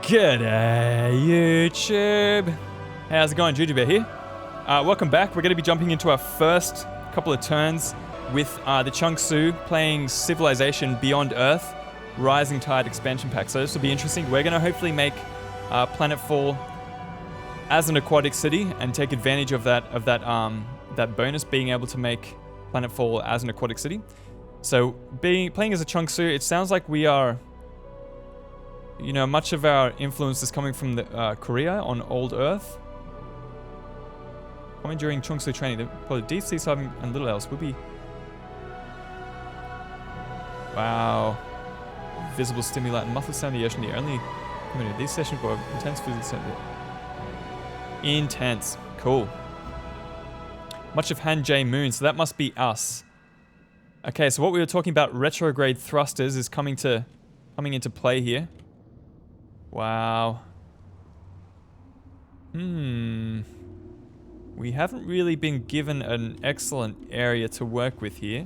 G'day, YouTube. How's it going? Jujubear here. Welcome back. We're going to be jumping into our first couple of turns with the Chungsu playing Civilization Beyond Earth Rising Tide expansion pack. So this will be interesting. We're going to hopefully make Planetfall as an aquatic city and take advantage of that bonus, being able to make Planetfall as an aquatic city. So playing as a Chungsu, it sounds like we are, you know, much of our influence is coming from the Korea on Old Earth. Coming during Chungsu training, probably deep sea diving and little else will be. Wow. Visible stimuli and muffled sound in the ocean. The only community. These sessions were intense physical. Intense. Cool. Much of Han J Moon, so that must be us. Okay, so what we were talking about, retrograde thrusters, is coming into play here. Wow. We haven't really been given an excellent area to work with here.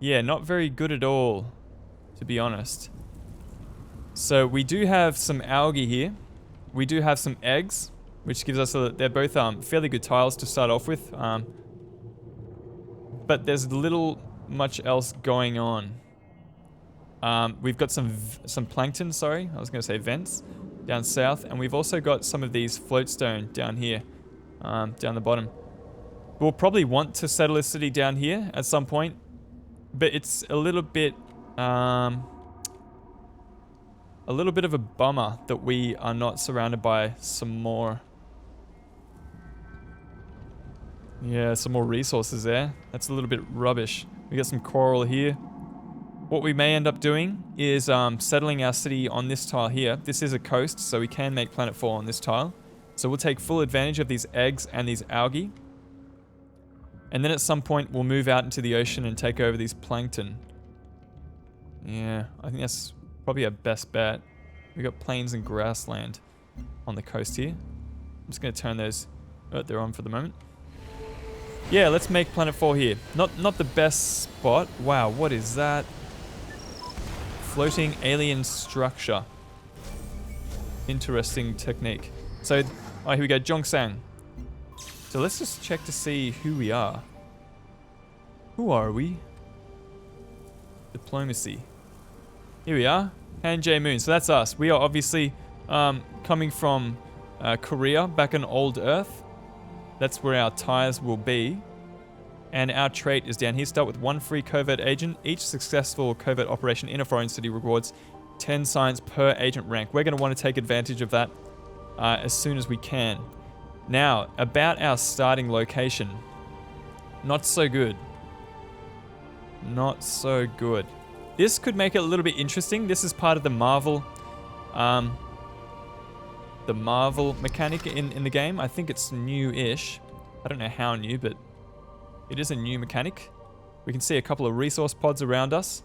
Yeah, not very good at all, to be honest. So we do have some algae here. We do have some eggs, which gives us they're both fairly good tiles to start off with. But there's little much else going on. We've got some plankton, sorry, I was going to say vents, down south, and we've also got some of these floatstone down here, down the bottom. We'll probably want to settle a city down here at some point, but it's a little bit of a bummer that we are not surrounded by some more. Yeah, some more resources there. That's a little bit rubbish. We got some coral here. What we may end up doing is settling our city on this tile here. This is a coast, so we can make Planetfall on this tile. So we'll take full advantage of these eggs and these algae. And then at some point, we'll move out into the ocean and take over these plankton. Yeah, I think that's probably our best bet. We got plains and grassland on the coast here. I'm just going to turn those... Oh, they're on for the moment. Yeah, let's make Planetfall here. Not the best spot. Wow, what is that? Floating alien structure. Interesting technique. So, here we go, Zhongsang. So let's just check to see who we are. Who are we? Diplomacy. Here we are, Han J Moon. So that's us. We are obviously coming from Korea, back on Old Earth. That's where our ties will be. And our trait is down here. Start with 1 free covert agent. Each successful covert operation in a foreign city rewards 10 science per agent rank. We're going to want to take advantage of that as soon as we can. Now, about our starting location. Not so good. Not so good. This could make it a little bit interesting. This is part of the Marvel mechanic in the game. I think it's new-ish. I don't know how new, but it is a new mechanic. We can see a couple of resource pods around us.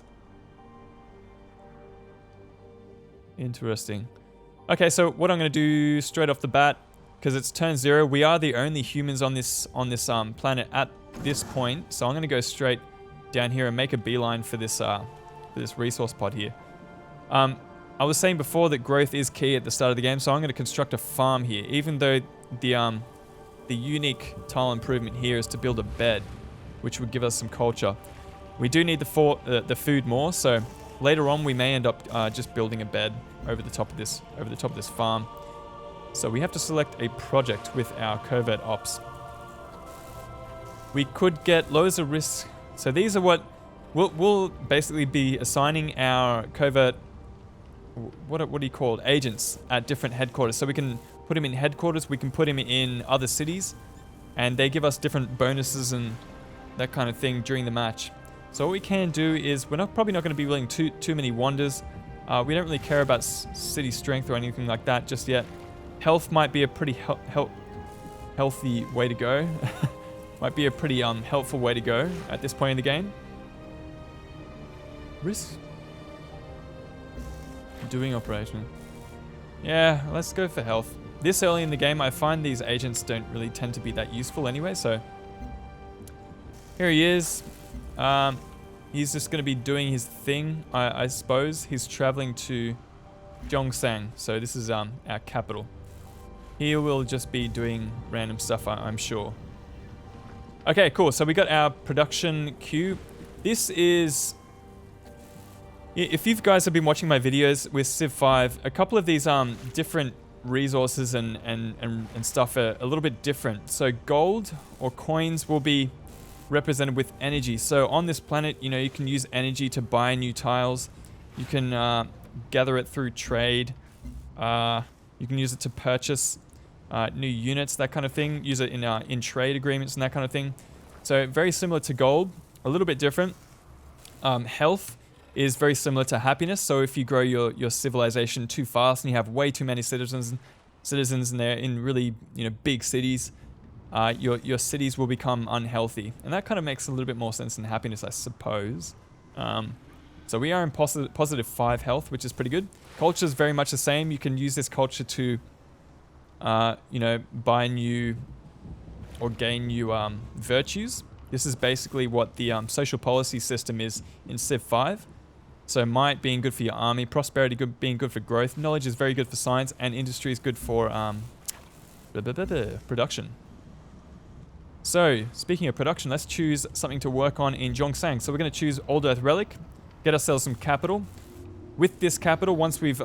Interesting. Okay, so what I'm going to do straight off the bat, because it's turn 0, we are the only humans on this planet at this point. So I'm going to go straight down here and make a beeline for this resource pod here. I was saying before that growth is key at the start of the game, so I'm going to construct a farm here. Even though the unique tile improvement here is to build a bed, which would give us some culture. We do need the food more, so later on we may end up just building a bed over the top of this farm. So we have to select a project with our covert ops. We could get loads of risks. So these are what we'll basically be assigning our covert. What do you call it? Agents at different headquarters. So we can put him in headquarters, we can put him in other cities, and they give us different bonuses and that kind of thing during the match. So what we can do is, we're probably not going to be willing too many wonders. We don't really care about city strength or anything like that just yet. Health might be a pretty healthy way to go. Might be a pretty helpful way to go at this point in the game. Risk. Doing operation. Yeah, let's go for health. This early in the game, I find these agents don't really tend to be that useful anyway, so... Here he is. he's just going to be doing his thing, I suppose. He's traveling to Gyeongsang, so this is our capital. He will just be doing random stuff, I'm sure. Okay, cool. So we got our production queue. This is... If you guys have been watching my videos with Civ 5, a couple of these different resources and stuff are a little bit different. So gold or coins will be represented with energy. So on this planet, you know, you can use energy to buy new tiles. You can gather it through trade. You can use it to purchase new units, that kind of thing. Use it in trade agreements and that kind of thing. So very similar to gold, a little bit different. Health is very similar to happiness. So if you grow your civilization too fast and you have way too many citizens and they're in really, you know, big cities, your cities will become unhealthy. And that kind of makes a little bit more sense than happiness, I suppose. So we are in positive 5 health, which is pretty good. Culture is very much the same. You can use this culture to, you know, buy new or gain new virtues. This is basically what the social policy system is in Civ 5. So might being good for your army, prosperity being good for growth, knowledge is very good for science, and industry is good for production. So speaking of production, let's choose something to work on in Gyeongsang. So we're going to choose Old Earth Relic, get ourselves some capital. With this capital, once we've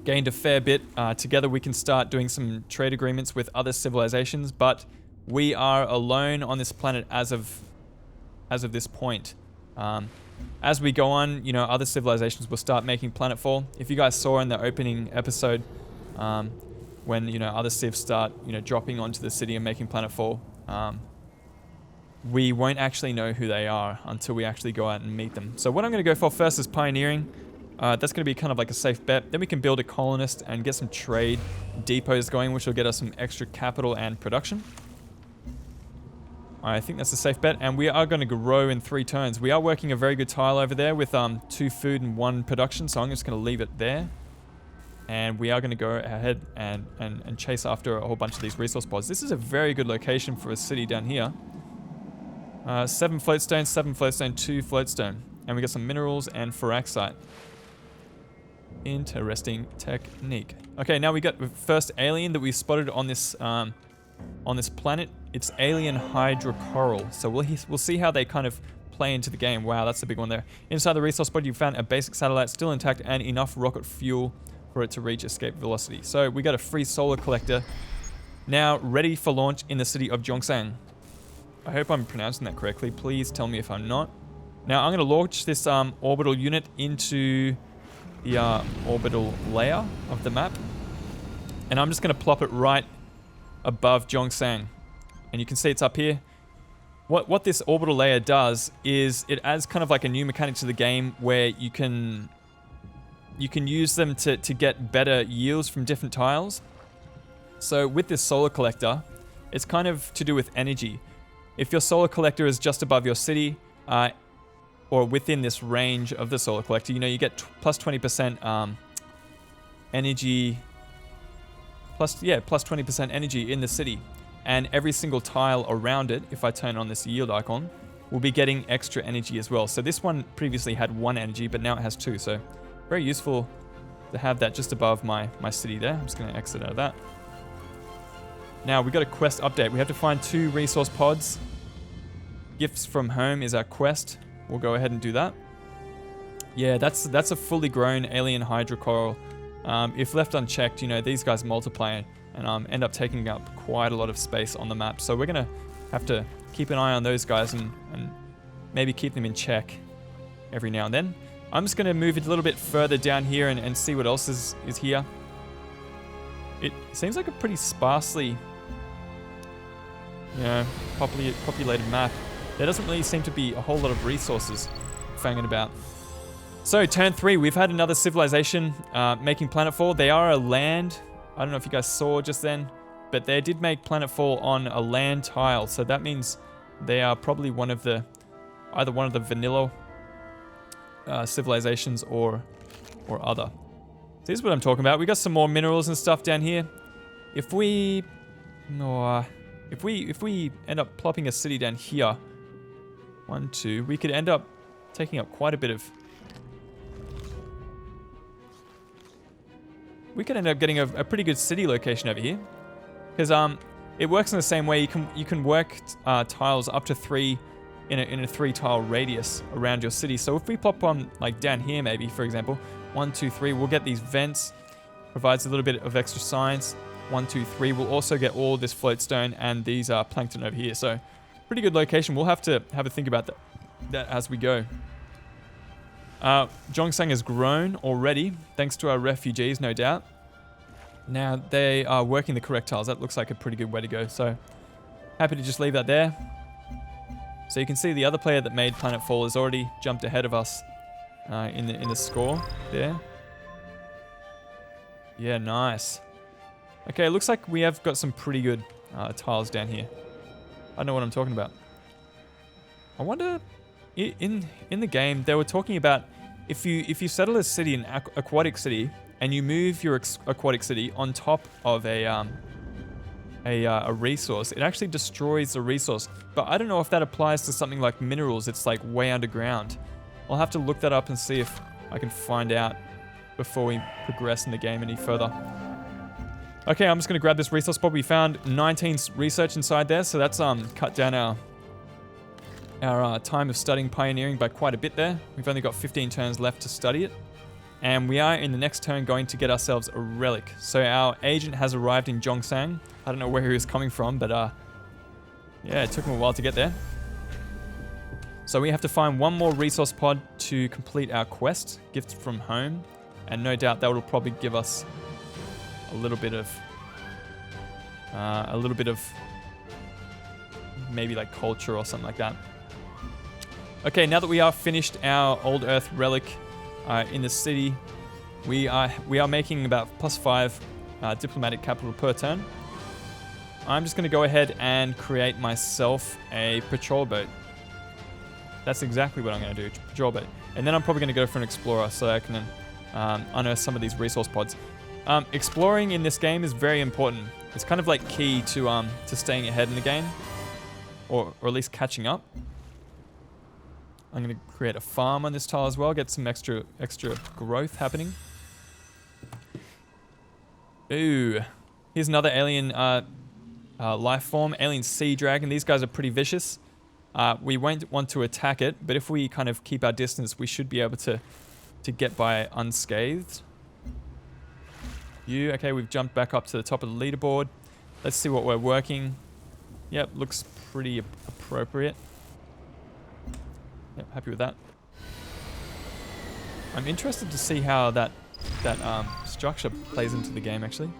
gained a fair bit, together we can start doing some trade agreements with other civilizations, but we are alone on this planet as of this point. As we go on, you know, other civilizations will start making planetfall. If you guys saw in the opening episode, when, you know, other civs start, you know, dropping onto the city and making planetfall, we won't actually know who they are until we actually go out and meet them. So what I'm going to go for first is pioneering. That's going to be kind of like a safe bet. Then we can build a colonist and get some trade depots going, which will get us some extra capital and production. I think that's a safe bet, and we are going to grow in 3 turns. We are working a very good tile over there with 2 food and 1 production, so I'm just going to leave it there. And we are going to go ahead and chase after a whole bunch of these resource pods. This is a very good location for a city down here. 7 floatstone, 7 floatstone, 2 floatstone. And we got some minerals and feraxite. Interesting technique. Okay, now we got the first alien that we spotted on this planet. It's alien hydrocoral. So we'll see how they kind of play into the game. Wow, that's a big one there. Inside the resource pod, you found a basic satellite still intact and enough rocket fuel for it to reach escape velocity. So we got a free solar collector now ready for launch in the city of Gyeongsang. I hope I'm pronouncing that correctly. Please tell me if I'm not. Now I'm going to launch this orbital unit into the orbital layer of the map. And I'm just going to plop it right above Gyeongsang. And you can see it's up here. What this orbital layer does is it adds kind of like a new mechanic to the game where you can use them to get better yields from different tiles. So with this solar collector, it's kind of to do with energy. If your solar collector is just above your city, or within this range of the solar collector, you know, you get plus 20% energy, plus 20% energy in the city. And every single tile around it, if I turn on this yield icon, will be getting extra energy as well. So this one previously had 1 energy, but now it has 2. So very useful to have that just above my city there. I'm just going to exit out of that. Now we got a quest update. We have to find 2 resource pods. Gifts from home is our quest. We'll go ahead and do that. Yeah, that's a fully grown alien hydrocoral. If left unchecked, you know, these guys multiply and end up taking up quite a lot of space on the map. So we're going to have to keep an eye on those guys and maybe keep them in check every now and then. I'm just going to move it a little bit further down here and see what else is here. It seems like a pretty sparsely, you know, populated map. There doesn't really seem to be a whole lot of resources fanging about. So turn 3, we've had another civilization making planetfall. They are a land. I don't know if you guys saw just then, but they did make planetfall on a land tile. So that means they are probably either one of the vanilla civilizations or other. So this is what I'm talking about. We got some more minerals and stuff down here. If we end up plopping a city down here, 1, 2, we could end up taking up quite a bit of... We could end up getting a pretty good city location over here. Because it works in the same way. You can work tiles up to 3 in a 3-tile radius around your city. So if we plop one like down here maybe, for example, 1, 2, 3, we'll get these vents. Provides a little bit of extra science. 1, 2, 3. We'll also get all this floatstone and these plankton over here. So pretty good location. We'll have to have a think about that as we go. Zhongsang has grown already, thanks to our refugees, no doubt. Now they are working the correct tiles. That looks like a pretty good way to go. So happy to just leave that there. So you can see the other player that made Planetfall has already jumped ahead of us in the score there. Yeah, nice. Okay, it looks like we have got some pretty good tiles down here. I don't know what I'm talking about. I wonder, in the game, they were talking about if you settle a city, an aquatic city, and you move your aquatic city on top of a resource, it actually destroys the resource. But I don't know if that applies to something like minerals. It's like way underground. I'll have to look that up and see if I can find out before we progress in the game any further. Okay, I'm just going to grab this resource pod. We found 19 research inside there, so that's cut down our time of studying pioneering by quite a bit there. We've only got 15 turns left to study it. And we are in the next turn going to get ourselves a relic. So our agent has arrived in Zhongsang. I don't know where he was coming from, but yeah, it took him a while to get there. So we have to find one more resource pod to complete our quest, Gift from Home. And no doubt that will probably give us a little bit of maybe like culture or something like that. Okay, now that we are finished our Old Earth relic in the city, we are making about +5 diplomatic capital per turn. I'm just going to go ahead and create myself a patrol boat. That's exactly what I'm going to do, patrol boat. And then I'm probably going to go for an explorer so I can unearth some of these resource pods. Exploring in this game is very important. It's kind of like key to staying ahead in the game, or at least catching up. I'm going to create a farm on this tile as well, get some extra growth happening. Ooh, here's another alien life form, alien sea dragon. These guys are pretty vicious. We won't want to attack it, but if we kind of keep our distance, we should be able to get by unscathed. Okay, we've jumped back up to the top of the leaderboard. Let's see what we're working. Yep, looks pretty appropriate. Yep, happy with that. I'm interested to see how that structure plays into the game, actually.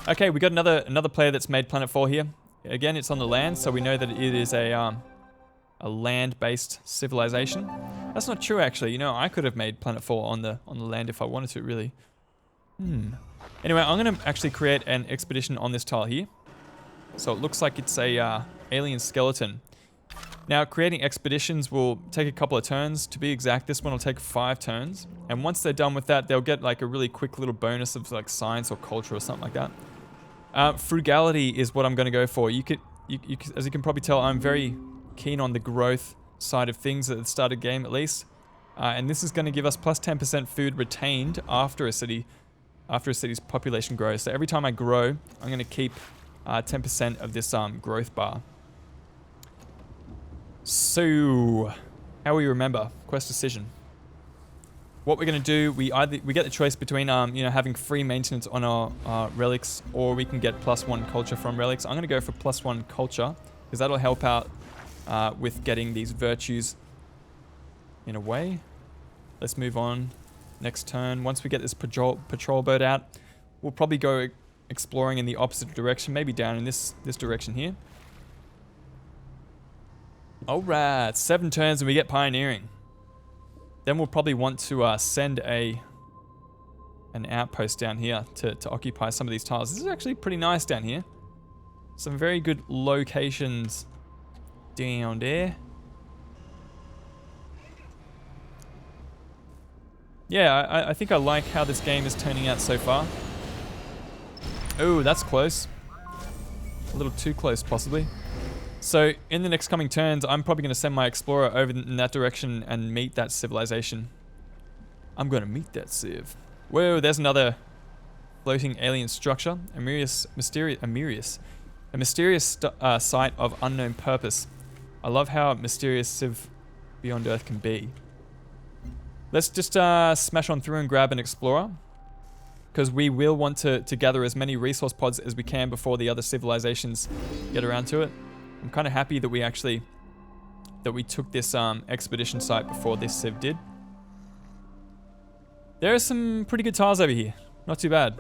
Okay, we got another player that's made Planetfall here. Again, it's on the land, so we know that it is a land-based civilization. That's not true, actually. You know, I could have made Planetfall on the land if I wanted to, really. Anyway, I'm going to actually create an expedition on this tile here. So it looks like it's a alien skeleton. Now, creating expeditions will take a couple of turns. To be exact, this one will take 5 turns. And once they're done with that, they'll get like a really quick little bonus of like science or culture or something like that. Frugality is what I'm going to go for. You as you can probably tell, I'm very keen on the growth side of things at the start of the game, at least. And this is going to give us plus 10% food retained after a city's population grows. So every time I grow, I'm going to keep 10% of this growth bar. So, how will you remember? Quest decision. What we're going to do, we get the choice between having free maintenance on our relics, or we can get +1 culture from relics. I'm going to go for +1 culture, because that'll help out with getting these virtues in a way. Let's move on. Next turn. Once we get this patrol boat out, we'll probably go exploring in the opposite direction, maybe down in this direction here. Alright, 7 turns and we get pioneering. Then we'll probably want to send an outpost down here to occupy some of these tiles. This is actually pretty nice down here. Some very good locations down there. Yeah, I think I like how this game is turning out so far. Oh, that's close. A little too close, possibly. So in the next coming turns, I'm probably going to send my explorer over in that direction and meet that civilization. I'm going to meet that civ. Whoa, there's another floating alien structure. A mysterious site of unknown purpose. I love how mysterious civ beyond Earth can be. Let's just smash on through and grab an explorer, because we will want to gather as many resource pods as we can before the other civilizations get around to it. I'm kind of happy that we took this expedition site before this civ did. There are some pretty good tiles over here. Not too bad.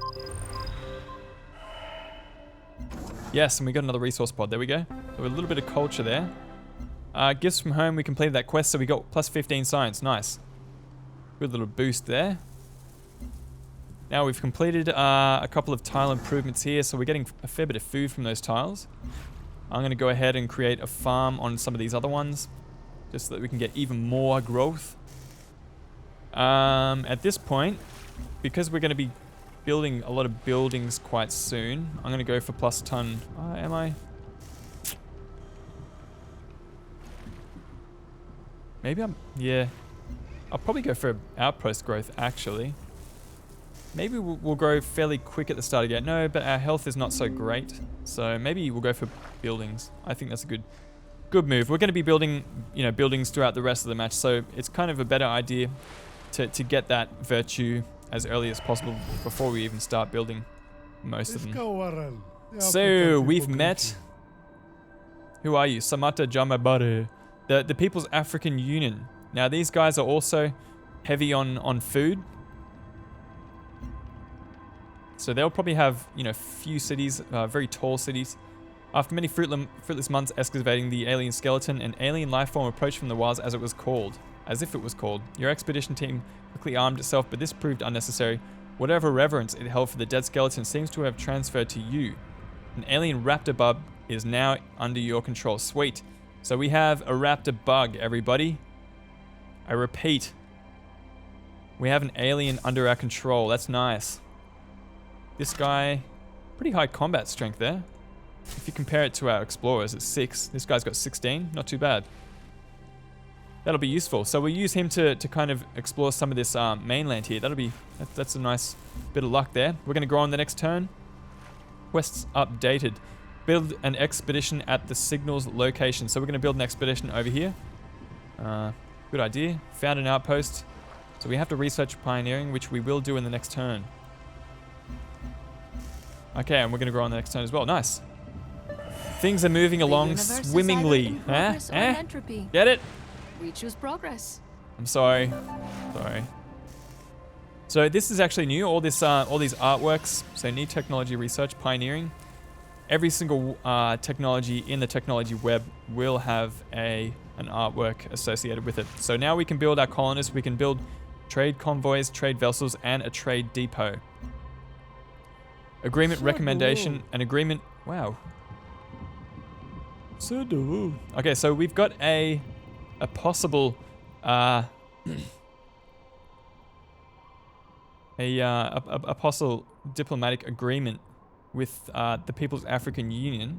Yes, and we got another resource pod. There we go. So a little bit of culture there. Gifts from home. We completed that quest, so we got plus 15 science. Nice. Good little boost there. Now we've completed a couple of tile improvements here, so we're getting a fair bit of food from those tiles. I'm going to go ahead and create a farm on some of these other ones, just so that we can get even more growth. At this point, because we're going to be building a lot of buildings quite soon, I'm going to go for plus ton. Am I? Maybe I'm... Yeah. I'll probably go for outpost growth, actually. Maybe we'll grow fairly quick at the start again. No, but our health is not so great. So maybe we'll go for buildings. I think that's a good move. We're going to be building, buildings throughout the rest of the match. So it's kind of a better idea to get that virtue as early as possible before we even start building most of them. So we've met. Who are you? Samata Jamabare. The People's African Union. Now these guys are also heavy on food. So they'll probably have, few cities, very tall cities. After many fruitless months excavating the alien skeleton, an alien life form approached from the wilds as if it was called. Your expedition team quickly armed itself, but this proved unnecessary. Whatever reverence it held for the dead skeleton seems to have transferred to you. An alien raptor bug is now under your control. Sweet. So we have a raptor bug, everybody. I repeat. We have an alien under our control. That's nice. This guy, pretty high combat strength there. If you compare it to our explorers, it's 6. This guy's got 16. Not too bad. That'll be useful. So we'll use him to kind of explore some of this mainland here. That's a nice bit of luck there. We're going to grow on the next turn. Quests updated. Build an expedition at the signal's location. So we're going to build an expedition over here. Good idea. Found an outpost. So we have to research pioneering, which we will do in the next turn. Okay, and we're going to grow on the next turn as well. Nice. Things are moving along swimmingly. Get it? We choose progress. I'm sorry. Sorry. So this is actually new. All these artworks. So new technology research, pioneering. Every single technology in the technology web will have an artwork associated with it. So now we can build our colonists. We can build trade convoys, trade vessels, and a trade depot. Agreement recommendation, an agreement. Wow. Okay, so we've got a possible a possible diplomatic agreement with the People's African Union,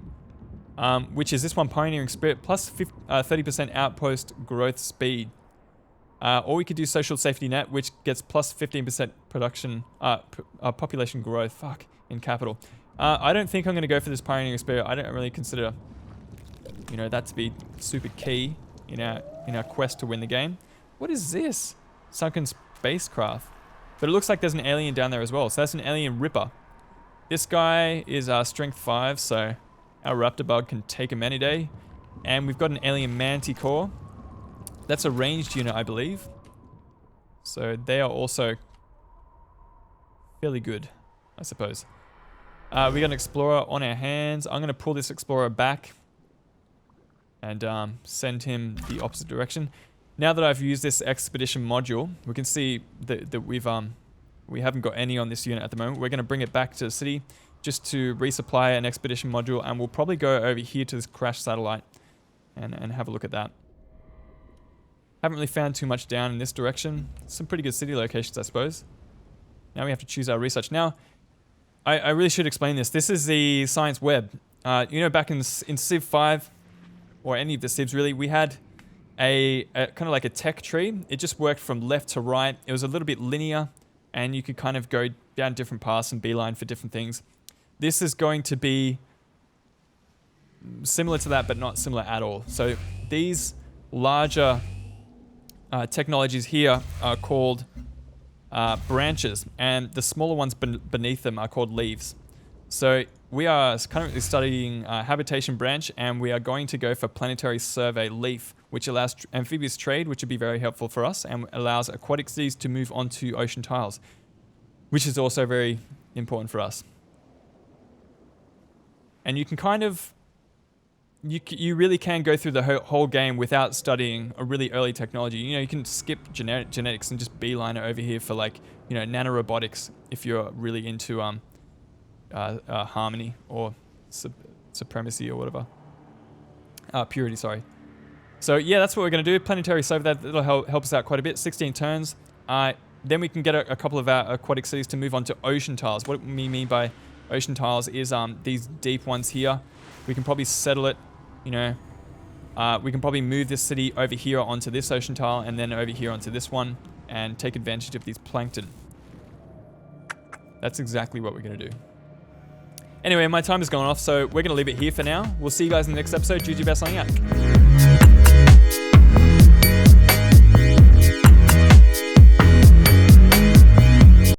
which is this one, pioneering spirit plus 30% outpost growth speed. Or we could do social safety net, which gets plus 15% production population growth. Fuck, in capital. I don't think I'm going to go for this pioneering spirit. I don't really consider, that to be super key in our quest to win the game. What is this? Sunken spacecraft. But it looks like there's an alien down there as well. So that's an alien Ripper. This guy is strength 5, so our raptor bug can take him any day. And we've got an alien manticore. That's a ranged unit, I believe. So they are also fairly good, I suppose. We got an explorer on our hands. I'm going to pull this explorer back and send him the opposite direction. Now that I've used this expedition module, we can see that we haven't got any on this unit at the moment. We're going to bring it back to the city just to resupply an expedition module, and we'll probably go over here to this crash satellite and have a look at that. Haven't really found too much down in this direction. Some pretty good city locations, I suppose. Now we have to choose our research. Now, I really should explain this. This is the science web. Back in Civ 5, or any of the civs really, we had a kind of like a tech tree. It just worked from left to right. It was a little bit linear, and you could kind of go down different paths and beeline for different things. This is going to be similar to that, but not similar at all. So these larger technologies here are called branches, and the smaller ones beneath them are called leaves. So we are currently studying habitation branch, and we are going to go for planetary survey leaf, which allows amphibious trade, which would be very helpful for us, and allows aquatic cities to move onto ocean tiles, which is also very important for us. And you can kind of, you really can go through the whole game without studying a really early technology. You know, you can skip genetics and just beeline it over here for, like, you know, nanorobotics if you're really into harmony or supremacy or whatever. Purity, sorry. So yeah, that's what we're going to do. Planetary survey, that'll help us out quite a bit. 16 turns. Then we can get a couple of our aquatic cities to move on to ocean tiles. What we mean by ocean tiles is these deep ones here. We can probably settle it, you know. We can probably move this city over here onto this ocean tile, and then over here onto this one, and take advantage of these plankton. That's exactly what we're going to do. Anyway, my time has gone off, so we're going to leave it here for now. We'll see you guys in the next episode. Jujubear signing out.